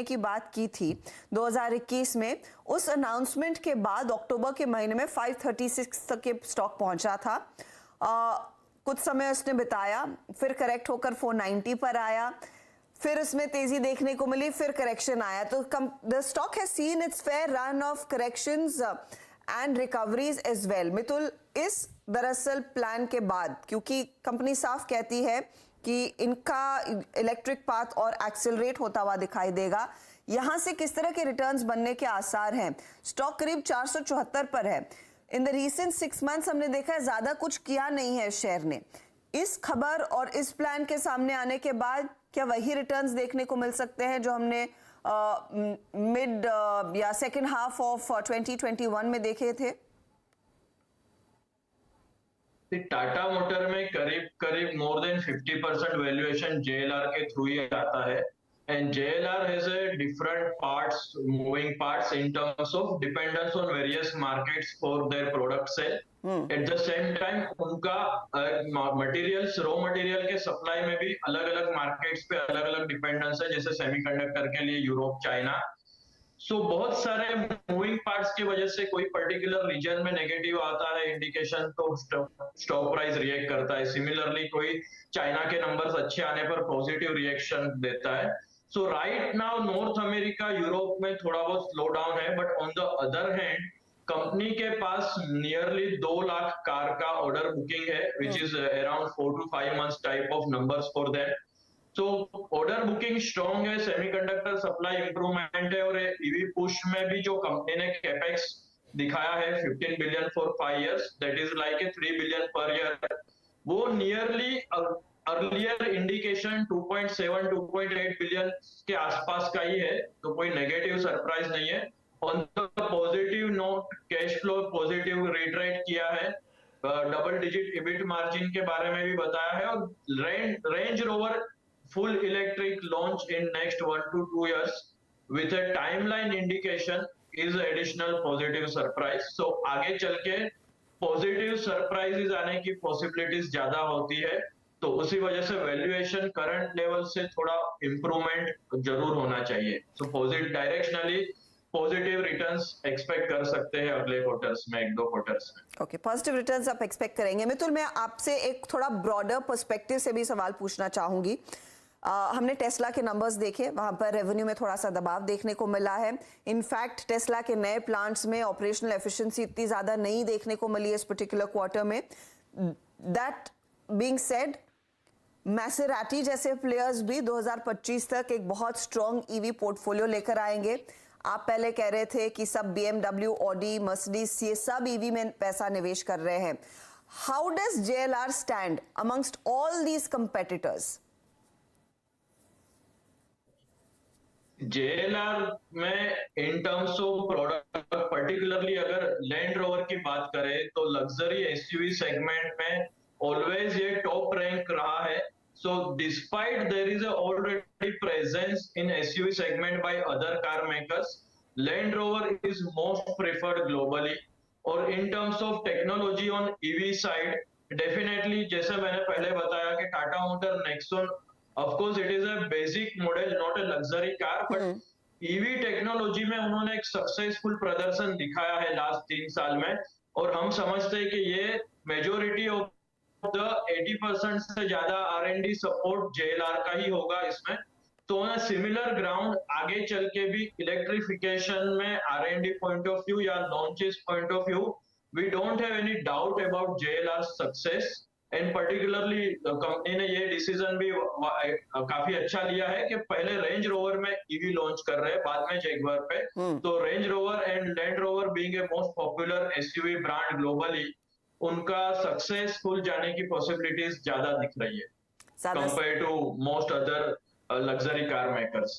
की बात की थी 2021 में, उस अनाउंसमेंट के बाद अक्टूबर के महीने में 536 तक के स्टॉक पहुंचा था। कुछ समय उसने बिताया, फिर करेक्ट होकर 490 पर आया, फिर उसमें तेजी देखने को मिली, फिर करेक्शन आया। तो the stock has seen its fair run of corrections and recoveries as well. Mitul, इस दरअसल प्लान के बाद, क्योंकि कंपनी साफ कहती है कि इनका इलेक्ट्रिक पाथ और एक्सेलरेट होता हुआ दिखाई देगा, यहां से किस तरह के रिटर्न्स बनने के आसार हैं? स्टॉक करीब 474 पर है। इन द रीसेंट 6 मंथ्स हमने देखा है ज्यादा कुछ किया नहीं है शेयर ने। इस खबर और इस प्लान के सामने आने के बाद क्या वही रिटर्न्स देखने को मिल सकते हैं जो हमने मिड या सेकेंड हाफ ऑफ 2021 में देखे थे? टाटा मोटर में करीब मोर देन 50% वैल्यूएशन JLR के थ्रू ही आता है, and JLR has a different parts, moving parts in terms of dependence on various markets for their product sale. At the same time उनका मटेरियल्स, रॉ मटेरियल के supply में भी अलग अलग मार्केट्स पे अलग अलग डिपेंडेंस है, जैसे सेमीकंडक्टर के लिए यूरोप, चाइना। सो बहुत सारे मूविंग पार्ट्स की वजह से कोई पर्टिकुलर रीजन में नेगेटिव आता है इंडिकेशन, तो स्टॉक प्राइस रिएक्ट करता है। सिमिलरली कोई चाइना के नंबर्स अच्छे आने पर पॉजिटिव रिएक्शन देता है। So right now North America, Europe में थोड़ा बहुत स्लो डाउन है, but on the other hand company के पास नियरली 2 लाख कार का ऑर्डर बुकिंग है, which is around 4 to 5 months type of numbers for that. तो ऑर्डर बुकिंग स्ट्रॉन्ग है, सेमीकंडक्टर सप्लाई इंप्रूवमेंट है, और ईवी पुश में भी जो कंपनी ने कैपेक्स दिखाया है 15 billion for 5 years, that is like a 3 billion per year, वो नियरली अर्लियर इंडिकेशन 2.7 2.8 बिलियन के आसपास का ही है, तो कोई नेगेटिव सरप्राइज नहीं है। On the positive note, cash flow positive retreat किया है, डबल डिजिट इबिट मार्जिन के बारे में भी बताया है, और range rover full electric launch in next 1 to 2 years with a timeline indication is additional positive surprise. So आगे चल के पॉजिटिव सरप्राइजेस आने की पॉसिबिलिटीज ज्यादा होती है, तो उसी वजह से वैल्यूएशन करंट लेवल से थोड़ा इंप्रूवमेंट जरूर होना चाहिए। So positive directionally positive returns expect कर सकते हैं अगले क्वार्टर्स में, 1-2 क्वार्टर्स में। ओके, पॉजिटिव रिटर्न्स आप एक्सपेक्ट करेंगे। मितुल, मैं आपसे एक थोड़ा ब्रॉडर पर्सपेक्टिव से भी सवाल पूछना चाहूंगी। हमने टेस्ला के नंबर्स देखे, वहां पर रेवेन्यू में थोड़ा सा दबाव देखने को मिला है। इनफैक्ट टेस्ला के नए प्लांट्स में ऑपरेशनल एफिशिएंसी इतनी ज्यादा नहीं देखने को मिली इस पर्टिकुलर क्वार्टर में। दैट बीइंग सेड, मैसेराटी जैसे प्लेयर्स भी 2025 तक एक बहुत स्ट्रॉन्ग ईवी पोर्टफोलियो लेकर आएंगे। आप पहले कह रहे थे कि सब BMW, ऑडी, मर्सिडीज, ये सब ईवी में पैसा निवेश कर रहे हैं। How does JLR stand amongst all these competitors? JLR में in terms of product, particularly अगर लैंड रोवर की बात करें, तो लग्जरी SUV सेगमेंट में ऑलवेज ये टॉप रैंक रहा है। So despite there is already presence in SUV segment by other car makers, land rover is most preferred globally. और in terms of technology on EV side, definitely जैसे मैंने पहले बताया कि Tata motor Nexon, of course it is a basic model, not a luxury car, but EV technology में उन्होंने एक successful प्रदर्शन दिखाया है लास्ट 3 साल में, और हम समझते हैं कि ये मेजोरिटी ऑफ द 80% से ज्यादा R&D सपोर्ट JLR का ही होगा इसमें। तो ऑन सिमिलर ग्राउंड आगे चल के भी इलेक्ट्रिफिकेशन में R&D पॉइंट ऑफ व्यू या launches point of view, we don't have any doubt about JLR success. And particularly company ने ये डिसीजन भी काफी अच्छा लिया है कि पहले रेंज रोवर में ईवी लॉन्च कर रहे हैं, बाद में जैगुआर पे। तो Range Rover and Land Rover being a most popular SUV brand globally, उनका सक्सेसफुल जाने की पॉसिबिलिटीज ज्यादा दिख रही है compare to most other luxury car makers.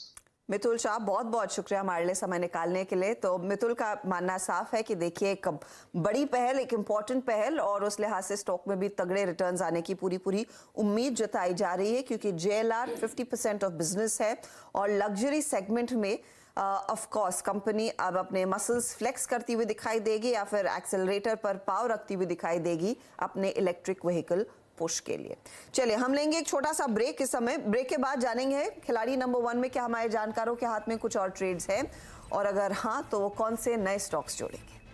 Mitul Shah, बहुत बहुत शुक्रिया हमारे लिए समय निकालने के लिए। तो मितुल का मानना साफ है कि देखिए, एक बड़ी पहल, एक इम्पॉर्टेंट पहल, और उस लिहाज से स्टॉक में भी तगड़े रिटर्न्स आने की पूरी उम्मीद जताई जा रही है, क्योंकि JLR 50% ऑफ बिजनेस है, और लग्जरी सेगमेंट में ऑफ कोर्स कंपनी अब अपने मसल्स फ्लेक्स करती हुई दिखाई देगी, या फिर एक्सेलरेटर पर पाव रखती हुई दिखाई देगी अपने इलेक्ट्रिक व्हीकल पुश के लिए। चलिए हम लेंगे एक छोटा सा ब्रेक। इस समय ब्रेक के बाद जानेंगे खिलाड़ी नंबर 1 में क्या हमारे जानकारों के हाथ में कुछ और ट्रेड्स हैं, और अगर हाँ तो वो कौन से नए स्टॉक्स जोड़ेंगे।